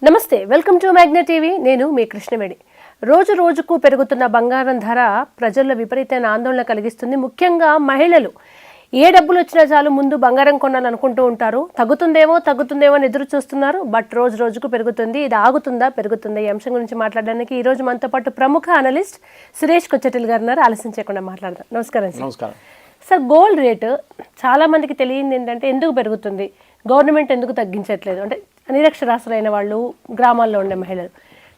నమస్తే, welcome to magnet TV. నేను మీ కృష్ణవేణి. రోజు రోజుకు పెరుగుతున్న బంగారం ధర ప్రజల్లో విపరీతమైన ఆందోళన కలిగిస్తుంది. ముఖ్యంగా మహిళలు ఏ డబ్బులు వచ్చినా చాలు ముందు బంగారం కొనాలనుకుంటూ ఉంటారు. తగ్గుతుందేమో అని ఎదురు చూస్తున్నారు. బట్ రోజు రోజుకు పెరుగుతుంది. ఇది ఆగుతుందా పెరుగుతుందా? ఈ అంశం గురించి మాట్లాడడానికి ఈరోజు మనతో పాటు ప్రముఖ అనలిస్ట్ సురేష్ కొచ్చటిల్ గారు ఉన్నారు. ఆలస్యం చేయకుండా మాట్లాడదాం. నమస్కారం సార్. నమస్కారం సార్, గోల్డ్ రేటు చాలా మందికి తెలియదు ఏంటంటే ఎందుకు పెరుగుతుంది, గవర్నమెంట్ ఎందుకు తగ్గించట్లేదు అంటే నిరక్షరాస్యులైన వాళ్ళు, గ్రామాల్లో ఉండే మహిళలు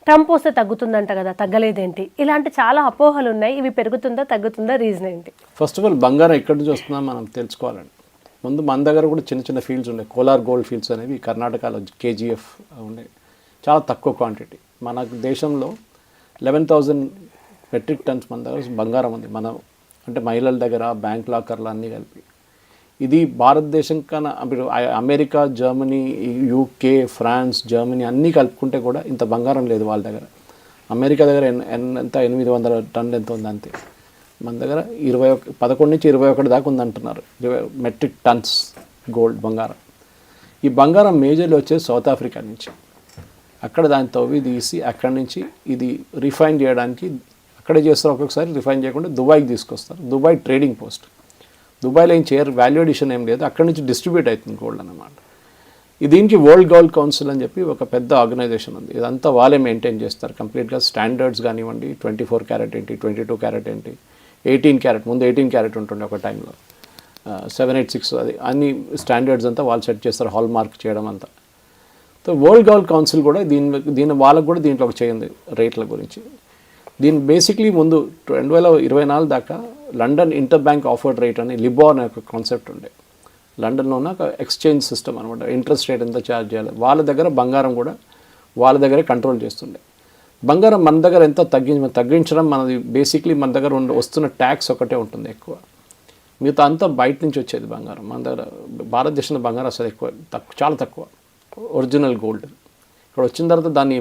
ట్రంప్ వస్తే తగ్గుతుందంట కదా, తగ్గలేదేంటి, ఇలాంటి చాలా అపోహలు ఉన్నాయి. ఇవి పెరుగుతుందా తగ్గుతుందా, రీజన్ ఏంటి? ఫస్ట్ ఆఫ్ ఆల్ బంగారం ఎక్కడి నుంచి వస్తుందో మనం తెలుసుకోవాలండి. ముందు మన దగ్గర కూడా చిన్న చిన్న ఫీల్డ్స్ ఉన్నాయి. కోలార్ గోల్డ్ ఫీల్డ్స్ అనేవి కర్ణాటకలో కేజీఎఫ్ ఉండే చాలా తక్కువ క్వాంటిటీ. మన దేశంలో 11,000 మెట్రిక్ టన్స్ మన దగ్గర బంగారం ఉంది. మనం అంటే మహిళల దగ్గర బ్యాంక్ లాకర్లు అన్నీ కలిపి. ఇది భారతదేశం కన్నా America, Germany, UK, France, Germany అన్నీ కలుపుకుంటే కూడా ఇంత బంగారం లేదు వాళ్ళ దగ్గర. అమెరికా దగ్గర ఎంత 800 టన్నులు ఎంత ఉంది అంతే. మన దగ్గర 11 నుంచి 21 దాకా ఉందంటున్నారు, 20 మెట్రిక్ టన్స్ గోల్డ్ బంగారం. ఈ బంగారం మేజర్లు వచ్చేది సౌత్ ఆఫ్రికా నుంచి. అక్కడ దాన్ని తవ్వి తీసి అక్కడి నుంచి ఇది రిఫైన్ చేయడానికి అక్కడే చేస్తారు. ఒక్కొక్కసారి రిఫైన్ చేయకుండా దుబాయ్కి తీసుకొస్తారు. Dubai trading post. దుబాయ్లో ఏం చేయరు, వాల్యూ అడిషన్ ఏం లేదు, అక్కడి నుంచి డిస్ట్రిబ్యూట్ అవుతుంది గోల్డ్ అన్నమాట. దీనికి వరల్డ్ గోల్డ్ కౌన్సిల్ అని చెప్పి ఒక పెద్ద ఆర్గనైజేషన్ ఉంది. ఇదంతా వాళ్ళే మెయింటైన్ చేస్తారు కంప్లీట్గా. స్టాండర్డ్స్ కానివ్వండి, 24 క్యారెట్ ఏంటి, 22 క్యారెట్ ఏంటి, 18 క్యారెట్, ముందు 18 క్యారెట్ ఉంటుండే ఒక టైంలో, 786 అది అన్ని స్టాండర్డ్స్ అంతా వాళ్ళు సెట్ చేస్తారు, హాల్ మార్క్ చేయడం అంతా. సో వరల్డ్ గోల్డ్ కౌన్సిల్ కూడా దీని వాళ్ళకు కూడా దీంట్లో ఒక చేయండి రేట్ల గురించి. దీని బేసిక్లీ ముందు 2024 దాకా London inter bank offered rate అని లిబో అనే ఒక కాన్సెప్ట్ ఉండే. లండన్లో ఉన్న ఒక ఎక్స్చేంజ్ సిస్టమ్ అనమాట. ఇంట్రెస్ట్ రేట్ ఎంత ఛార్జ్ చేయాలి, వాళ్ళ దగ్గర బంగారం కూడా వాళ్ళ దగ్గరే కంట్రోల్ చేస్తుండే. బంగారం మన దగ్గర ఎంత తగ్గించడం మనది బేసిక్లీ మన దగ్గర వస్తున్న ట్యాక్స్ ఒకటే ఉంటుంది ఎక్కువ. మిగతా అంతా బయట నుంచి వచ్చేది బంగారం. మన దగ్గర భారతదేశంలో బంగారం అసలు చాలా తక్కువ ఒరిజినల్ గోల్డ్. ఇక్కడ వచ్చిన తర్వాత దాన్ని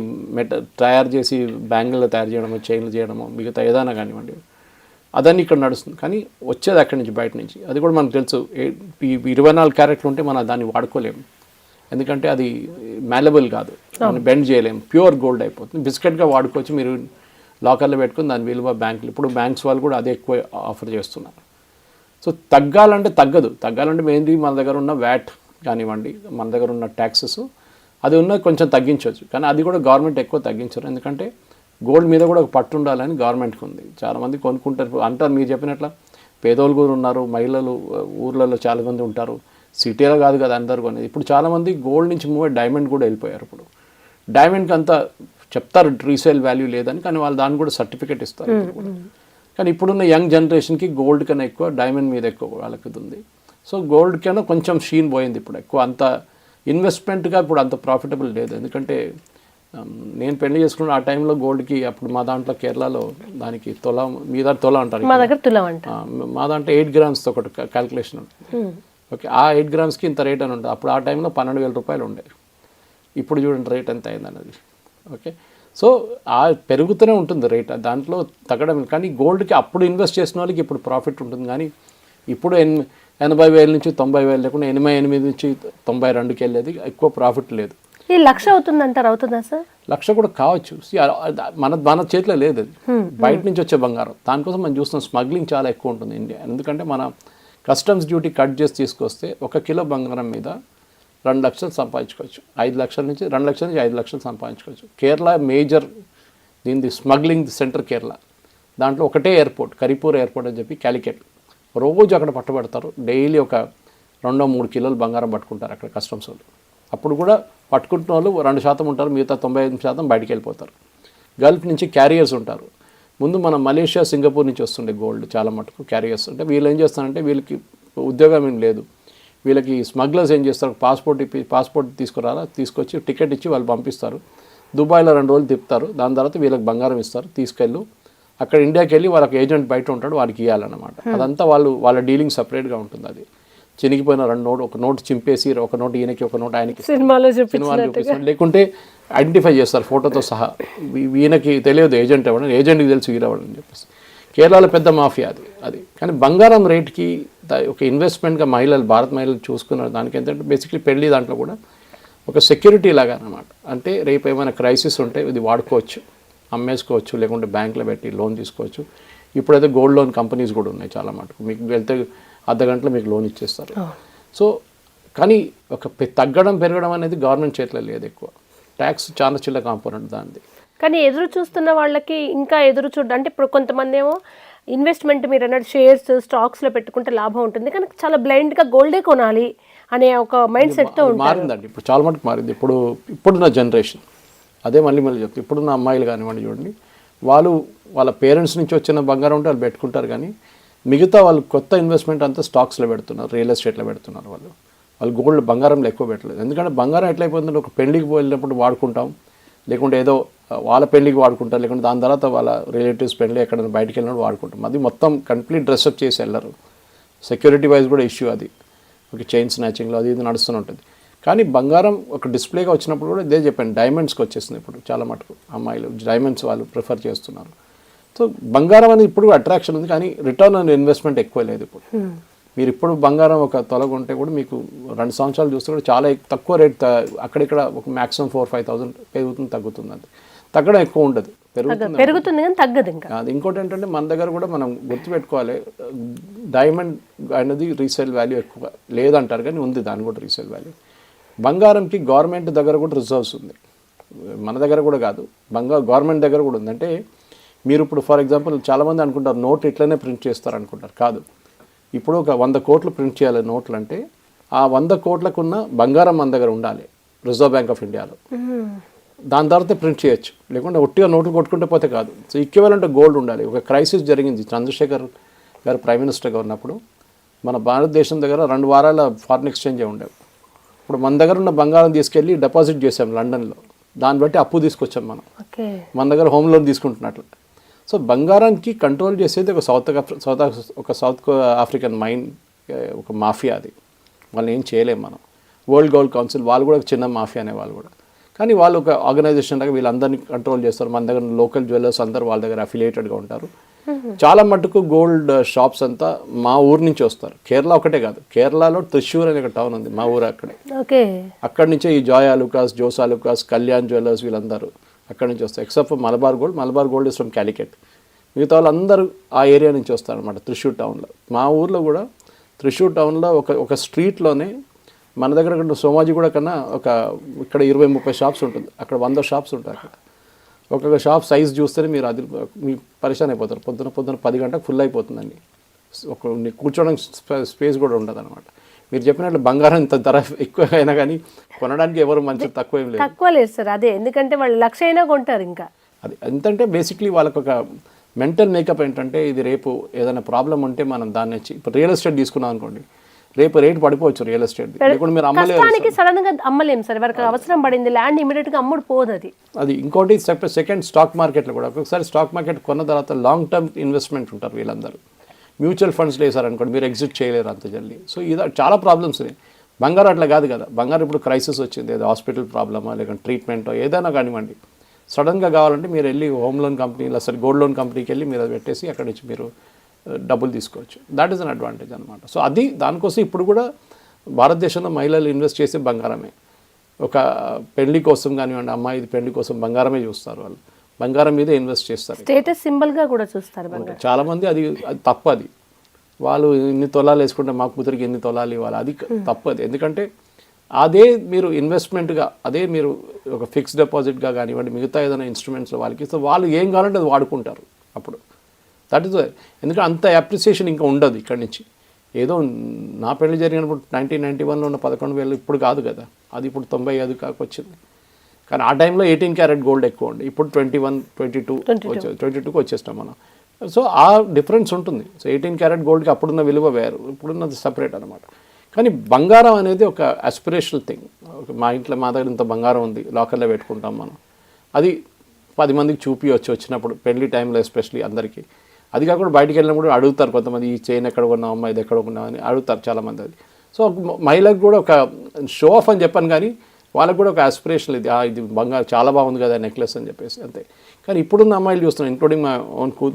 తయారు చేసి బ్యాంగిల్లో తయారు చేయడమో, చైన్లు చేయడమో, మిగతా ఏదైనా కానివ్వండి, అదన్నీ ఇక్కడ నడుస్తుంది. కానీ వచ్చేది అక్కడి నుంచి, బయట నుంచి. అది కూడా మనకు తెలుసు. 24 క్యారెట్లు ఉంటే మనం దాన్ని వాడుకోలేము, ఎందుకంటే అది మ్యాలబుల్ కాదు, దాన్ని బెండ్ చేయలేము, ప్యూర్ గోల్డ్ అయిపోతుంది. బిస్కెట్గా వాడుకోవచ్చు, మీరు లాకర్లో పెట్టుకుని దాని విలువ బ్యాంకులు. ఇప్పుడు బ్యాంక్స్ వాళ్ళు కూడా అదే ఎక్కువ ఆఫర్ చేస్తున్నారు. సో తగ్గాలంటే మెయిన్లీ మన దగ్గర ఉన్న వ్యాట్ కానివ్వండి, మన దగ్గర ఉన్న ట్యాక్సెస్ అది ఉన్నది కొంచెం తగ్గించవచ్చు. కానీ అది కూడా గవర్నమెంట్ ఎక్కువ తగ్గించరు, ఎందుకంటే గోల్డ్ మీద కూడా ఒక పట్టు ఉండాలని గవర్నమెంట్కి ఉంది. చాలామంది కొనుక్కుంటారు అంటారు. మీరు చెప్పినట్ల పేదోళ్ళు కూడా ఉన్నారు, మహిళలు ఊర్లలో చాలామంది ఉంటారు. సిటీలో కాదు కదా అందరు కొనేది. ఇప్పుడు చాలామంది గోల్డ్ నుంచి మూవ్ డైమండ్ కూడా వెళ్ళిపోయారు. ఇప్పుడు డైమండ్కి అంతా చెప్తారు రీసేల్ వాల్యూ లేదని, కానీ వాళ్ళు దాన్ని కూడా సర్టిఫికేట్ ఇస్తారు. కానీ ఇప్పుడున్న యంగ్ జనరేషన్కి గోల్డ్ కన్నా ఎక్కువ డైమండ్ మీద ఎక్కువ వాళ్ళకి ఉంది. సో గోల్డ్ కన్నా కొంచెం షీన్ పోయింది. ఇప్పుడు ఎక్కువ అంత ఇన్వెస్ట్మెంట్గా ఇప్పుడు అంత ప్రాఫిటబుల్ లేదు. ఎందుకంటే నేను పెళ్లి చేసుకున్న ఆ టైంలో గోల్డ్కి అప్పుడు మా దాంట్లో కేరళలో దానికి తులం, మీ దాంట్లో తులం అంటారు, మా దగ్గర తులం అంట. మా దాంట్లో 8 గ్రామ్స్తో ఒకటి క్యాల్కులేషన్ ఉంటుంది. ఓకే, ఆ 8 గ్రామ్స్కి ఇంత రేట్ అని ఉంటుంది. అప్పుడు ఆ టైంలో 12,000 రూపాయలు ఉండే. ఇప్పుడు చూడండి రేట్ ఎంత అయిందన్నది. ఓకే, సో పెరుగుతూనే ఉంటుంది రేట్, దాంట్లో తగ్గడం. కానీ గోల్డ్కి అప్పుడు ఇన్వెస్ట్ చేసిన వాళ్ళకి ఇప్పుడు ప్రాఫిట్ ఉంటుంది. కానీ ఇప్పుడు 80,000 నుంచి 90,000 లేకుండా 88 నుంచి 92కి వెళ్ళేది, ఎక్కువ ప్రాఫిట్ లేదు. ఈ 1,00,000 అవుతుందంటారు, అవుతుందా సార్? 1,00,000 కూడా కావచ్చు. మన చేతిలో లేదు అది, బయట నుంచి వచ్చే బంగారం. దానికోసం మనం చూస్తున్నాం స్మగ్లింగ్ చాలా ఎక్కువ ఉంటుంది ఇండియా. ఎందుకంటే మన కస్టమ్స్ డ్యూటీ కట్ చేసి తీసుకొస్తే 1 కిలో బంగారం మీద 2 లక్షలు సంపాదించుకోవచ్చు. 5 లక్షల నుంచి 2 లక్షల నుంచి 5 లక్షలు సంపాదించుకోవచ్చు. కేరళ మేజర్ దీనిది స్మగ్లింగ్ సెంటర్ కేరళ. దాంట్లో ఒకటే ఎయిర్పోర్ట్, కరిపూర్ ఎయిర్పోర్ట్ అని చెప్పి క్యాలికట్. రోజు అక్కడ పట్టుబడతారు. డైలీ ఒక 2-3 కిలోలు బంగారం పట్టుకుంటారు అక్కడ కస్టమ్స్ వాళ్ళు. అప్పుడు కూడా పట్టుకుంటున్న వాళ్ళు 2% ఉంటారు, మిగతా 95% బయటికి వెళ్ళిపోతారు. గల్ఫ్ నుంచి క్యారియర్స్ ఉంటారు. ముందు మన మలేషియా, సింగపూర్ నుంచి వస్తుండే గోల్డ్ చాలా మటుకు క్యారియర్స్. అంటే వీళ్ళు ఏం చేస్తారంటే వీళ్ళకి ఉద్యోగం ఏం లేదు, వీళ్ళకి స్మగ్లర్స్ ఏం చేస్తారు, పాస్పోర్ట్ తీసుకొచ్చి టికెట్ ఇచ్చి వాళ్ళు పంపిస్తారు. దుబాయ్లో 2 రోజులు తిప్పుతారు. దాని తర్వాత వీళ్ళకి బంగారం ఇస్తారు, తీసుకెళ్ళు అక్కడ ఇండియాకి వెళ్ళి వాళ్ళకి ఏజెంట్ బయట ఉంటాడు, వాడికి ఇవ్వాలన్నమాట. అదంతా వాళ్ళ డీలింగ్ సపరేట్గా ఉంటుంది. అది చినిగిపోయిన 2 నోట్, ఒక నోట్ చింపేసి ఒక నోట్ ఈయనకి, ఒక నోట్ ఆయనకి, సినిమాలో చూపిస్తారు. లేకుంటే ఐడెంటిఫై చేస్తారు ఫోటోతో సహా. ఈయనకి తెలియదు ఏజెంట్ ఎవడని, ఏజెంట్కి తెలుసు వీరవడని చెప్పేసి. కేరళలో పెద్ద మాఫియా అది. కానీ బంగారం రేట్కి ఒక ఇన్వెస్ట్మెంట్గా భారత మహిళలు చూసుకున్నారు. దానికి ఏంటంటే బేసిక్లీ పెళ్లి దాంట్లో కూడా ఒక సెక్యూరిటీ లాగా అనమాట. అంటే రేపు ఏమైనా క్రైసిస్ ఉంటే ఇది వాడుకోవచ్చు, అమ్మేసుకోవచ్చు, లేకుంటే బ్యాంకులో పెట్టి లోన్ తీసుకోవచ్చు. ఇప్పుడైతే గోల్డ్ లోన్ కంపెనీస్ కూడా ఉన్నాయి చాలా మటుకు. మీకు వెళ్తే అర్ధగంటలో మీకు లోన్ ఇచ్చేస్తారు. సో కానీ ఒక తగ్గడం పెరగడం అనేది గవర్నమెంట్ చేతిలో లేదు. ఎక్కువ ట్యాక్స్ చాలా చిన్న కాంపోనెంట్ దానిది. కానీ ఎదురు చూస్తున్న వాళ్ళకి ఇంకా ఎదురు చూడ అంటే ఇప్పుడు కొంతమంది ఏమో ఇన్వెస్ట్మెంట్ మీరు అన్నట్టు షేర్స్ స్టాక్స్లో పెట్టుకుంటే లాభం ఉంటుంది, కానీ చాలా బ్లైండ్గా గోల్డే కొనాలి అనే ఒక మైండ్ సెట్తో ఉంటారు. మారిందండి ఇప్పుడు, చాలా మటుకు మారింది. ఇప్పుడున్న జనరేషన్ అదే మళ్ళీ చెప్తాను. ఇప్పుడున్న అమ్మాయిలు కానివ్వండి చూడండి, వాళ్ళ పేరెంట్స్ నుంచి వచ్చిన బంగారం ఉంటే వాళ్ళు పెట్టుకుంటారు, కానీ మిగతా వాళ్ళు కొత్త ఇన్వెస్ట్మెంట్ అంతా స్టాక్స్లో పెడుతున్నారు, రియల్ ఎస్టేట్లో పెడుతున్నారు. వాళ్ళు గోల్డ్ బంగారంలో ఎక్కువ పెట్టలేదు. ఎందుకంటే బంగారం ఎట్లయిపోతుందంటే ఒక పెళ్లికి వెళ్ళినప్పుడు వాడుకుంటాం, లేకుంటే ఏదో వాళ్ళ పెళ్లికి వాడుకుంటారు, లేకుంటే దాని తర్వాత వాళ్ళ రిలేటివ్స్ పెళ్లి ఎక్కడైనా బయటికి వెళ్ళినప్పుడు వాడుకుంటాం. అది మొత్తం కంప్లీట్ డ్రెస్అప్ చేసి వెళ్ళరు. సెక్యూరిటీ వైజ్ కూడా ఇష్యూ అది. ఒక చైన్ స్నాచింగ్లో అది ఇది నడుస్తూనే ఉంటుంది. కానీ బంగారం ఒక డిస్ప్లేగా వచ్చినప్పుడు కూడా ఇదే చెప్పాను, డైమండ్స్కి వచ్చేస్తుంది ఇప్పుడు చాలా మటుకు. అమ్మాయిలు డైమండ్స్ వాళ్ళు ప్రిఫర్ చేస్తున్నారు. సో బంగారం అనేది ఇప్పుడు అట్రాక్షన్ ఉంది, కానీ రిటర్న్ ఆన్ ఇన్వెస్ట్మెంట్ ఎక్కువ లేదు ఇప్పుడు. మీరు ఇప్పుడు బంగారం ఒక తొలగుంటే కూడా మీకు 2 సంవత్సరాలు చూస్తే కూడా చాలా తక్కువ రేట్, అక్కడిక్కడ ఒక మ్యాక్సిమం 4-5,000 పెరుగుతుంది, తగ్గుతుంది. అది తగ్గడం ఎక్కువ ఉండదు, పెరుగుతుంది కానీ తగ్గదు. ఇంకా అది ఇంకోటి ఏంటంటే మన దగ్గర కూడా మనం గుర్తుపెట్టుకోవాలి, డైమండ్ అనేది రీసేల్ వాల్యూ ఎక్కువ లేదంటారు, కానీ ఉంది దాని కూడా రీసేల్ వాల్యూ. బంగారంకి గవర్నమెంట్ దగ్గర కూడా రిజర్వ్స్ ఉంది, మన దగ్గర కూడా కాదు, గవర్నమెంట్ దగ్గర కూడా ఉంది. అంటే మీరు ఇప్పుడు ఫర్ ఎగ్జాంపుల్ చాలామంది అనుకుంటారు నోట్ ఇట్లనే ప్రింట్ చేస్తారు అనుకుంటారు, కాదు. ఇప్పుడు ఒక 100 కోట్లు ప్రింట్ చేయాలి నోట్లు అంటే ఆ 100 కోట్లకున్న బంగారం మన దగ్గర ఉండాలి రిజర్వ్ బ్యాంక్ ఆఫ్ ఇండియాలో. దాని తర్వాత ప్రింట్ చేయొచ్చు, లేకుంటే ఒట్టిగా నోట్లు కొట్టుకుంటే పోతే కాదు. సో ఈక్వలెంట్ గోల్డ్ ఉండాలి. ఒక క్రైసిస్ జరిగింది, చంద్రశేఖర్ గారు ప్రైమ్ మినిస్టర్గా ఉన్నప్పుడు మన భారతదేశం దగ్గర 2 వారాల ఫారిన్ ఎక్స్చేంజ్ ఉండేవి. ఇప్పుడు మన దగ్గర ఉన్న బంగారం తీసుకెళ్ళి డిపాజిట్ చేసాం లండన్లో, దాన్ని బట్టి అప్పు తీసుకొచ్చాం మనం, మన దగ్గర హోమ్ లోన్ తీసుకుంటున్నట్లు. సో బంగారానికి కంట్రోల్ చేసేది ఒక సౌత్ ఆఫ్రికన్ మైన్, ఒక మాఫియా. అది వాళ్ళని ఏం చేయలేము మనం. వరల్డ్ గోల్డ్ కౌన్సిల్ వాళ్ళు కూడా ఒక చిన్న మాఫియా అనే వాళ్ళు కూడా, కానీ వాళ్ళు ఒక ఆర్గనైజేషన్ లాగా వీళ్ళందరినీ కంట్రోల్ చేస్తారు. మన దగ్గర లోకల్ జ్యువెలర్స్ అందరూ వాళ్ళ దగ్గర అఫిలియేటెడ్గా ఉంటారు. చాలా మటుకు గోల్డ్ షాప్స్ అంతా మా ఊరు నుంచి వస్తారు. కేరళ ఒకటే కాదు, కేరళలో త్రిశూర్ అనే ఒక టౌన్ ఉంది, మా ఊరు అక్కడే. అక్కడి నుంచే ఈ జోయా లుకాస్, జోసా లుకాస్, కళ్యాణ్ జ్యువెలర్స్ వీళ్ళందరూ అక్కడి నుంచి వస్తారు. Except for Malabar gold is from Calicut. మిగతా వాళ్ళందరూ ఆ ఏరియా నుంచి వస్తారు అనమాట, త్రిశూర్ టౌన్లో. మా ఊర్లో కూడా త్రిశూర్ టౌన్లో ఒక స్ట్రీట్లోనే మన దగ్గర సోమాజీ కూడా కన్నా ఇక్కడ 20-30 షాప్స్ ఉంటుంది, అక్కడ 100 షాప్స్ ఉంటాయి. అక్కడ ఒక్కొక్క షాప్ సైజ్ చూస్తేనే మీ పరిశాన్ అయిపోతారు. పొద్దున 10 గంటలకు ఫుల్ అయిపోతుందండి. కూర్చోడానికి స్పేస్ కూడా ఉండదు అనమాట. మీరు చెప్పినట్లు బంగారం ఇంత ధర ఎక్కువ అయినా కానీ కొనడానికి ఎవరు మంచి తక్కువ ఏం లేదు, తక్కువ లేదు సార్. అదే ఎందుకంటే వాళ్ళు 1,00,000 అయినా కొంటారు. ఇంకా అది ఎంతంటే బేసిక్లీ వాళ్ళకు ఒక మెంటల్ మేకప్ ఏంటంటే ఇది రేపు ఏదైనా ప్రాబ్లం ఉంటే మనం దాన్ని ఇప్పుడు రియల్ ఎస్టేట్ తీసుకున్నాం అనుకోండి, రేపు రేట్ పడిపోవచ్చు రియల్ ఎస్టేట్. లేకుంటే మీరు అమ్మలేరు, సడన్ గా అమ్మలేము సార్. ఎవరికి అవసరం పడింది ల్యాండ్ ఇమీడియట్ గా అమ్ముడు పోదు. అది ఇంకోటి సెకండ్ స్టాక్ మార్కెట్లో కూడా ఒక్కొక్కసారి స్టాక్ మార్కెట్ కొన్న తర్వాత లాంగ్ టర్మ్ ఇన్వెస్ట్మెంట్ ఉంటారు వీళ్ళందరూ. మ్యూచువల్ ఫండ్స్లో వేసారనుకోండి, మీరు ఎగ్జిట్ చేయలేరు అంత జల్దీ. సో ఇది చాలా ప్రాబ్లమ్స్ ఉన్నాయి. బంగారం అట్లా కాదు కదా, బంగారం ఇప్పుడు క్రైసిస్ వచ్చింది, ఏదో హాస్పిటల్ ప్రాబ్లమా లేకుంటే ట్రీట్మెంటో ఏదైనా కానివ్వండి, సడన్గా కావాలంటే మీరు వెళ్ళి హోమ్ లోన్ కంపెనీ అసలు గోల్డ్ లోన్ కంపెనీకి వెళ్ళి మీరు అది పెట్టేసి అక్కడి నుంచి మీరు డబ్బులు తీసుకోవచ్చు. దాట్ ఈస్ అన్ అడ్వాంటేజ్ అనమాట. సో అది దానికోసం ఇప్పుడు కూడా భారతదేశంలో మహిళలు ఇన్వెస్ట్ చేసే బంగారమే. ఒక పెళ్లి కోసం కానివ్వండి, అమ్మాయి పెళ్లి కోసం బంగారమే చూస్తారు, వాళ్ళు బంగారం మీదే ఇన్వెస్ట్ చేస్తారు. స్టేటస్ సింబల్గా కూడా చూస్తారు చాలామంది. అది తప్పు. అది వాళ్ళు ఇన్ని తొలాలు వేసుకుంటే మా కూతురికి ఎన్ని తొలాలు ఇవ్వాలి, అది తప్పదు. ఎందుకంటే అదే మీరు ఇన్వెస్ట్మెంట్గా, అదే మీరు ఒక ఫిక్స్డ్ డిపాజిట్గా కానివ్వండి, మిగతా ఏదైనా ఇన్స్ట్రుమెంట్స్లో వాళ్ళకి ఇస్తే వాళ్ళు ఏం కావాలంటే అది వాడుకుంటారు అప్పుడు. దట్ ఈస్ ఎందుకంటే అంత అప్రిసియేషన్ ఇంకా ఉండదు ఇక్కడి నుంచి. ఏదో నా పెళ్లి జరిగినప్పుడు 1991లో ఉన్న 11,000 ఇప్పుడు కాదు కదా, అది ఇప్పుడు 95 కాకొచ్చింది. కానీ ఆ టైంలో 18 క్యారెట్ గోల్డ్ ఎక్కువ ఉండే, ఇప్పుడు 21, 22కి వచ్చేస్తాం మనం. సో ఆ డిఫరెన్స్ ఉంటుంది. సో 18 క్యారెట్ గోల్డ్కి అప్పుడున్న విలువ వేరు, ఇప్పుడున్నది సపరేట్ అనమాట. కానీ బంగారం అనేది ఒక అస్పిరేషనల్ థింగ్. మా ఇంట్లో మా దగ్గర ఇంత బంగారం ఉంది, లాకర్లో పెట్టుకుంటాం మనం. అది 10 మందికి చూపించవచ్చు వచ్చినప్పుడు, పెళ్లి టైంలో ఎస్పెషలీ అందరికీ. అది కాకుండా బయటికి వెళ్ళినప్పుడు అడుగుతారు కొంతమంది, ఈ చైన్ ఎక్కడ కొన్నావు అమ్మా, ఇది ఎక్కడ కొన్నావు అని అడుగుతారు చాలామంది. అది సో మహిళలకు కూడా ఒక షో ఆఫ్ అని చెప్పాను, కానీ వాళ్ళకు కూడా ఒక ఆస్పిరేషన్ ఇది బంగారం చాలా బాగుంది కదా నెక్లెస్ అని చెప్పేసి అంతే. కానీ ఇప్పుడున్న అమ్మాయిలు చూస్తున్నాం, ఇంక్లూడింగ్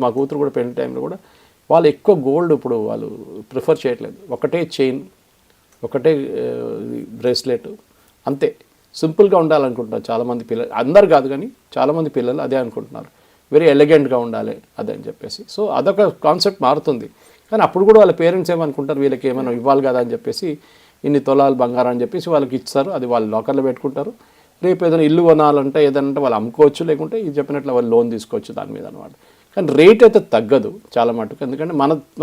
మా కూతురు కూడా పెళ్లి టైంలో కూడా వాళ్ళు ఎక్కువ గోల్డ్ ఇప్పుడు వాళ్ళు ప్రిఫర్ చేయట్లేదు. ఒకటే చైన్, ఒకటే బ్రేస్లెట్ అంతే. సింపుల్గా ఉండాలనుకుంటున్నారు చాలామంది పిల్లలు, అందరు కాదు కానీ చాలామంది పిల్లలు అదే అనుకుంటున్నారు, వెరీ ఎలిగెంట్గా ఉండాలి అదే అని చెప్పేసి. సో అదొక కాన్సెప్ట్ మారుతుంది. కానీ అప్పుడు కూడా వాళ్ళ పేరెంట్స్ ఏమనుకుంటారు, వీళ్ళకి ఏమైనా ఇవ్వాలి కదా అని చెప్పేసి ఇన్ని తొలాలు బంగారం అని చెప్పేసి వాళ్ళకి ఇస్తారు, అది వాళ్ళు లాకర్లో పెట్టుకుంటారు. రేపు ఏదైనా ఇల్లు కొనాలంటే ఏదంటే వాళ్ళు అమ్ముకోవచ్చు, లేకుంటే ఇది చెప్పినట్లు వాళ్ళు లోన్ తీసుకోవచ్చు దాని మీద అనమాట. కానీ రేట్ అయితే తగ్గదు చాలా మటుకు, ఎందుకంటే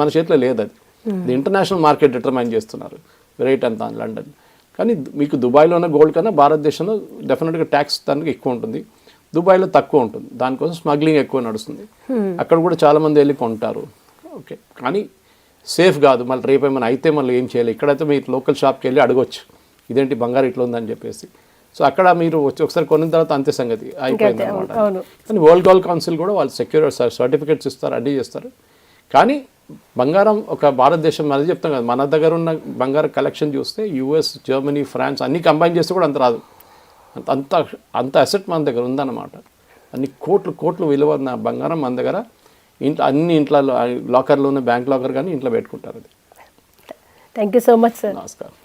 మన చేతిలో లేదు అది. ఇది ఇంటర్నేషనల్ మార్కెట్ డిటర్మైన్ చేస్తున్నారు రేట్ అంతా లండన్. కానీ మీకు దుబాయ్లోనే గోల్డ్ కన్నా భారతదేశంలో డెఫినెట్గా ట్యాక్స్ దానికి ఎక్కువ ఉంటుంది, దుబాయ్లో తక్కువ ఉంటుంది. దానికోసం స్మగ్లింగ్ ఎక్కువ నడుస్తుంది. అక్కడ కూడా చాలామంది వెళ్ళి కొంటారు. ఓకే, కానీ సేఫ్ కాదు. మళ్ళీ రేపు ఏమైనా అయితే మళ్ళీ ఏం చేయాలి. ఇక్కడైతే మీరు లోకల్ షాప్కి వెళ్ళి అడగొచ్చు, ఇదేంటి బంగారు ఇట్లా ఉందని చెప్పేసి. సో అక్కడ మీరు వచ్చి ఒకసారి కొన్న తర్వాత అంతే సంగతి అయిపోయింది అనమాట. కానీ వరల్డ్ గోల్డ్ కౌన్సిల్ కూడా వాళ్ళు సెక్యూర్ సర్టిఫికేట్స్ ఇస్తారు, అన్నీ చేస్తారు. కానీ బంగారం ఒక భారతదేశం అది చెప్తాం కదా, మన దగ్గర ఉన్న బంగారం కలెక్షన్ చూస్తే యుఎస్, జర్మనీ, ఫ్రాన్స్ అన్నీ కంబైన్ చేస్తే కూడా అంత రాదు. అంత అసెట్ మన దగ్గర ఉందన్నమాట. అన్ని కోట్లు విలువ ఉన్న బంగారం మన దగ్గర ఇంట్లో అన్ని ఇంట్లో లాకర్లోనే, బ్యాంక్ లాకర్ కానీ ఇంట్లో పెట్టుకుంటారు. అది thank you so much sir. నమస్కారం.